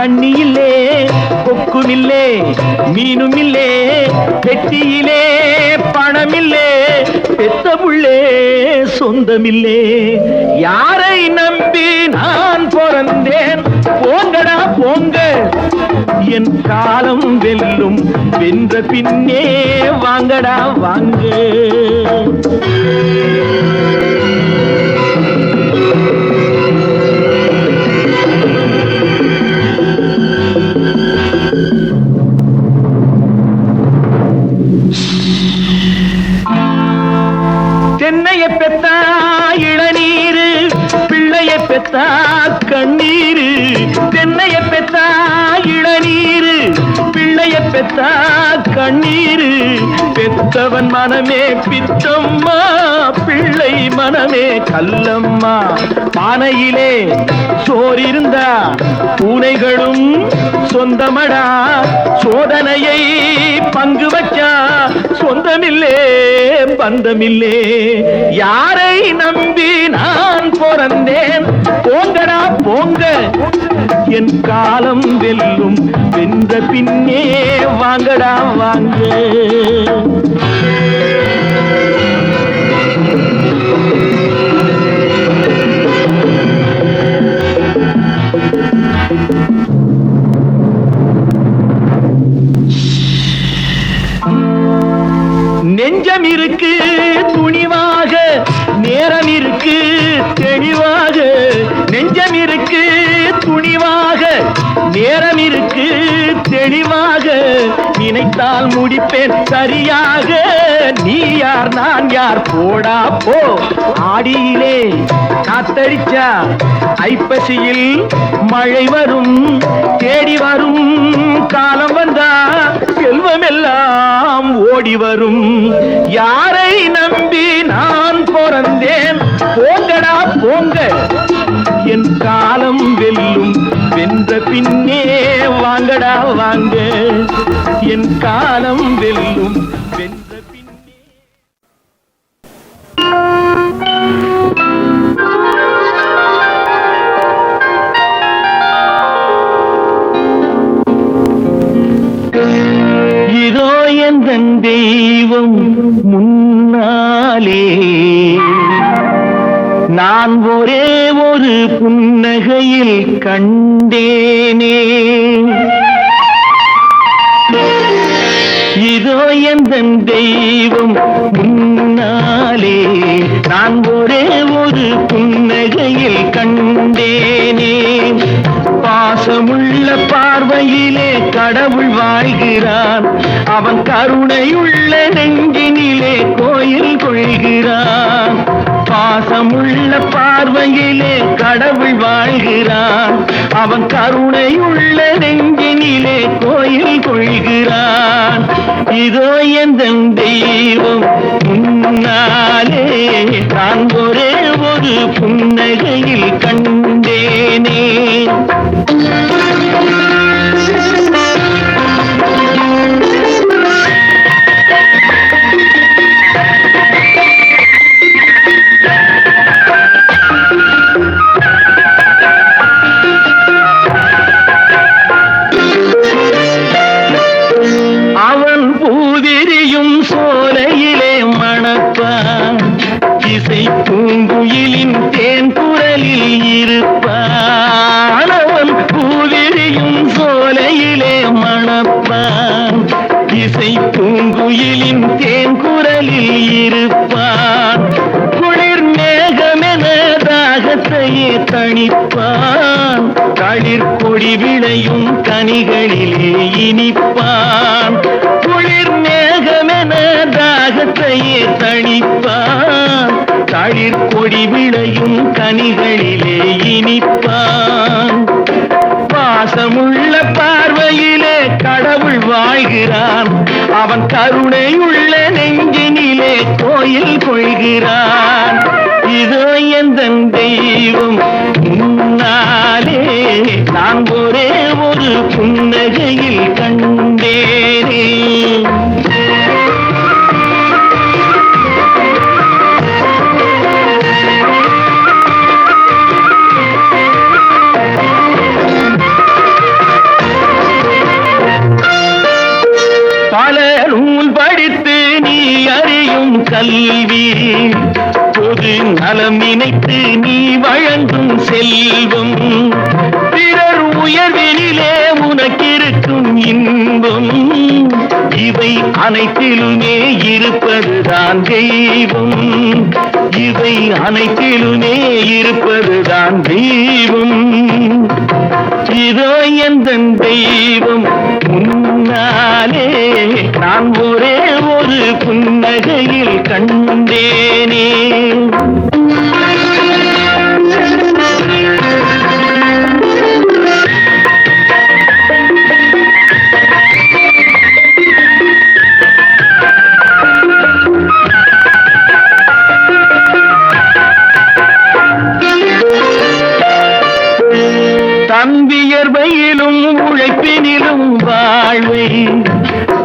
தண்ணியில்லே கொக்குமில்லே மீனுமில்லே பெட்டியிலே பணமில்லே பெத்த புள்ளே சொந்தமில்லே யாரை நம்பி நான் பிறந்தேன் போங்கடா போங்க என் காலம் வெல்லும் வென்ற பின்னே வாங்கடா வாங்க தென்னைய பெத்தா இளநீரு பிள்ளைய பெத்தா கண்ணீரு தென்னைய பெத்தா இளநீரு பிள்ளைய பெத்தா கண்ணீரு பெத்தவன் மனமே பித்தம்மா பிள்ளை மனமே கல்லம்மா பானையிலே சோறிருந்தா பூனைகளும் சொந்தமடா சோதனையை பங்கு வச்சா சொந்தமில்லே பந்தமில்லே யாரை நம்பி நான் பிறந்தேன் போங்கடா போங்க என் காலம் வெல்லும் வென்ற பின்னே வாங்கடா வாங்க நெஞ்சம் இருக்கு துணிவாக நேரம் இருக்கு தெளிவாக நெஞ்சம் இருக்கு துணிவாக நேரம் இருக்கு தெளிவாக நினைத்தால் முடிப்பேன் சரியாக நீ யார் நான் யார் போடா போ ஆடியிலே காத்தடிச்சா ஐப்பசியில் மழை வரும் தேடி வரும் காலம் வந்தா செல்வமெல்லாம் ஓடி வரும் யாரை நம்பி நான் பிறந்தேன் போங்கடா போங்க என் காலம் வெல்லும் வென்ற பின்னே வாங்கடா வாங்க என் காலம் வெல்லும் வென்ற பின்னே இதோ எந்தன் தெய்வம் முன்னாலே நான் ஒரே ஒரு புன்னகையில் கண்டேனே இதோ எந்தன் தெய்வம் முன்னாலே நான் ஒரே ஒரு புன்னகையில் கண்டேனே பாசமுள்ள பார்வையிலே கடவுள் வாழ்கிறான் அவன் கருணையுள்ள நெஞ்சினிலே கோயில் கொள்கிறான் பாசமுள்ள பார்வையிலே கடவுள் வாழ்கிறான் அவன் கருணையுள்ள நெஞ்சினிலே கோயில் கொள்கிறான் இதோ எந்தன் தெய்வம் முன்னாலே நான் ஒரே ஒரு புன்னகையில் கண்டேனே அவன் பூவிரியும் சோலையிலே மணப்பான் இசை பூங்குயிலின் தேன் குரலில் இருப்பான் அவன் பூவிரியும் சோலையிலே மணப்பான் இசை பூங்குயிலின் தேன் குரலில் இருப்பான் குளிர் மேகமென தாகத்தையே தணிப்பான் களிர் கொடி விளையும் கனிகளிலே இனிப்பான் குளிர் மேகமென தாகத்தையே தணிப்பான் களிர் கொடி விளையும் கனிகளிலே இனிப்பான் பாசமுள்ள பார்வையிலே கடவுள் வாழ்கிறான் அவன் கருணையுள்ள நெஞ்சினிலே கோயில் கொள்கிறான் இதோ எந்தன் தெய்வம் முன்னாலே நான் ஒரே ஒரு புன்னகையில் கண்டேனே கல்வி பொது நலம் நினைத்து நீ வழங்கும் செல்வம் பிறர் உயர்வினிலே உனக்கிருக்கும் இன்பம் இவை அனைத்திலுமே இருப்பதுதான் தெய்வம் இவை அனைத்திலுமே இருப்பதுதான் தெய்வம் இதோ எந்தன் தெய்வம் முன்னாலே நான் ஒரே ஒரு புன்னகையில் கண்டேனே தம்பியர்வையிலும் உழைப்பினிலும் வாழ்வை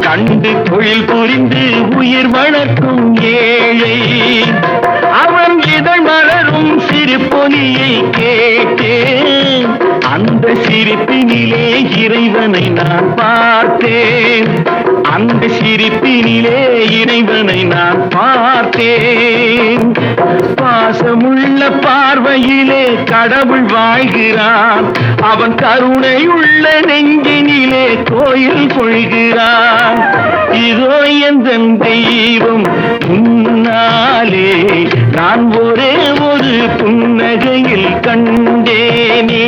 கண்டு தொழில் புரிந்து உயிர் வளர்க்கும் ஏழை அவன் இதழ் மலரும் சிரிப்பொலியை கேட்டேன் அந்த சிரிப்பினிலே இறைவனை நான் பார்த்தேன் அந்த சிரிப்பினிலே இறைவனை நான் பார்த்தேன் பாசமுள்ள பார்வையிலே கடவுள் வாழ்கிறான் அவன் கருணை உள்ள நெஞ்சினிலே கோயில் கொள்கிறான் இதோ எந்தன் தெய்வம் முன்னாலே நான் ஒரே ஒரு புன்னகையில் கண்டேனே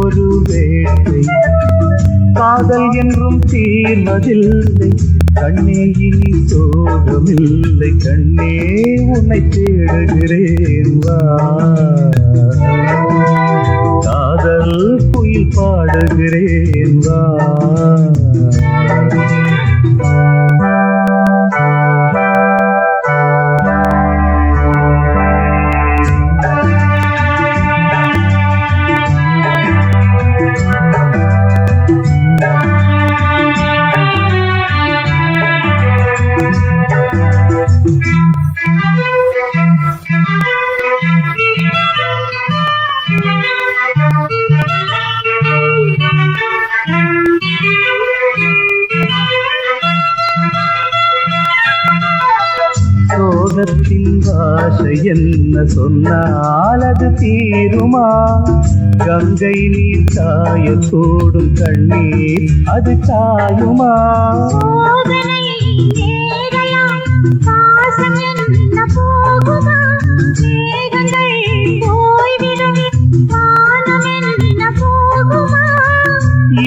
ஒரு வேட்டை காதல் என்றும் தீர்வதில்லை கண்ணே இனி சோகமில்லை கண்ணே உன்னை தேடுகிறேன் வா காதல் குயில் பாடுகிறேன் வா சோகத்தின் பாஷை என்ன சொன்னால் அது தீருமா கங்கை நீர் காய கூடும் கண்ணீர் அது காயுமா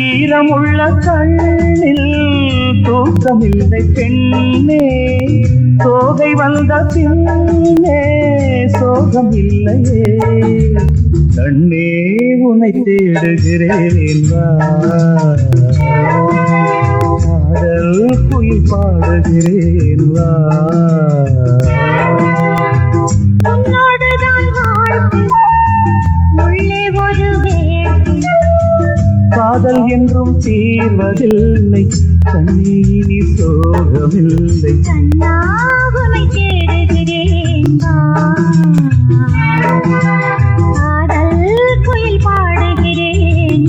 ஈரமுள்ள கண்ணில் தூக்கமில்லை பெண்ணே சோகை வந்த பின்னே சோகம் இல்லையே கண்ணே உன்னை தேடுகிறேன் வா காதல் குயில் பாடுகிறேன் வா காதல் என்றும் தீர்வதில்லை கண்ணே இனி சோகமில்லை கண்ணாகுனை தேடுகிறேன் காதல் குயில் பாடுகிறேன்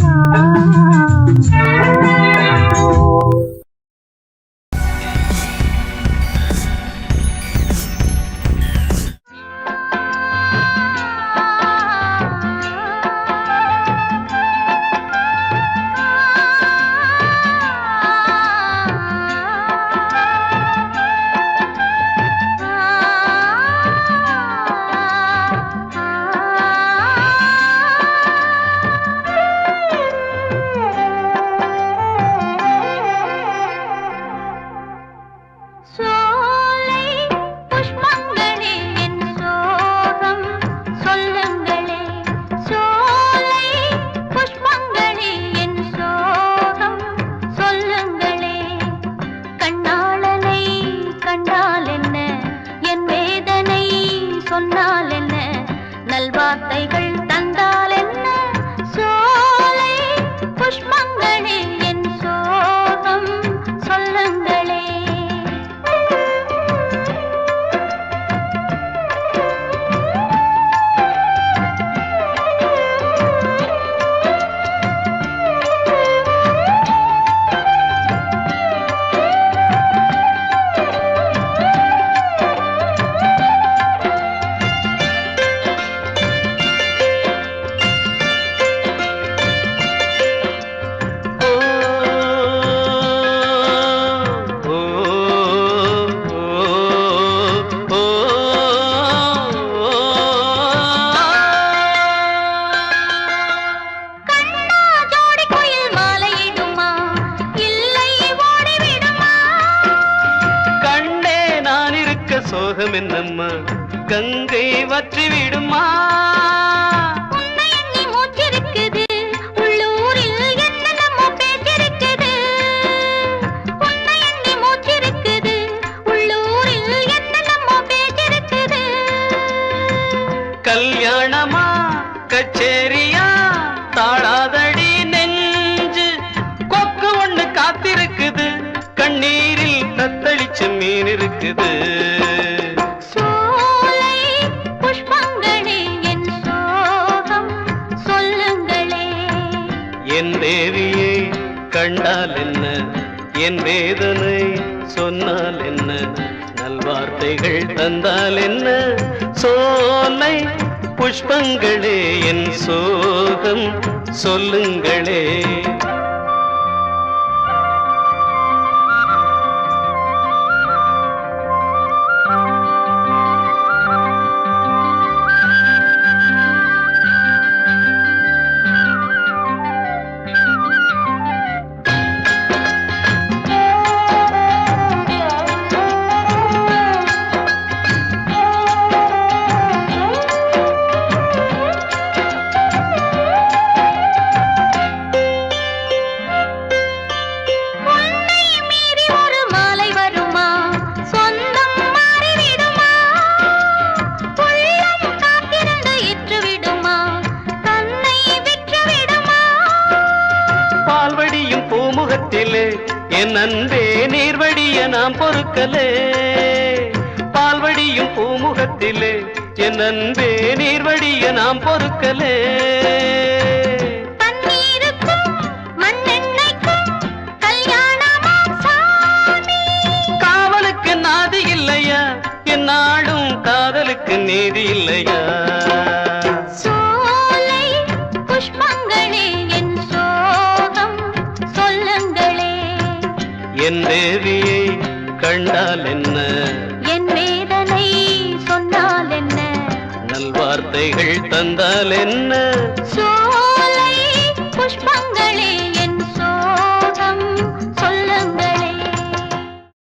நல்வார்த்தைகள் தந்தால் என்ன சோலை புஷ்பங்களே என் சோகம் சொல்லுங்களே சோகம் என்னம்மா கங்கை வற்றி விடுமா உன்னை மூச்சிருக்குது உள்ளூரில் என்னென்னமோ பேச்சிருக்குது உன்னை மூச்சிருக்குது உள்ளூரில் என்னென்னமோ பேச்சிருக்குது கல்யாணமா கச்சேரியா தாழாதடி நெஞ்சு கொக்கு ஒண்ணு காத்திருக்குது கண்ணீரில் தத்தளிச்ச மீன் இருக்குது என் தேவியை கண்டால் என்ன என் வேதனை சொன்னால் என்ன நல்வார்த்தைகள் தந்தால் என்ன சோலை புஷ்பங்களே என் சோகம் சொல்லுங்களே என் அன்பே நீர்வடிய நாம் பொறுக்கலே பால்வடியும் பூமுகத்திலே என் அன்பே நீர்வடிய நாம் பொறுக்கலே பன்னீருக்கும் மண்ணெண்ணெய்க்கும் கல்யாணமாம் சாமி. காவலுக்கு நாதி இல்லையா என்னாலும் காதலுக்கு நீதி இல்லையா சோலை புஷ்பங்களே என் சோகம் சொல்லுங்களே. என் தேவியை கண்டால் என்ன என் வேதனை சொன்னால் என்ன நல்வார்த்தைகள் தந்தால் என்ன சோலை புஷ்பங்களே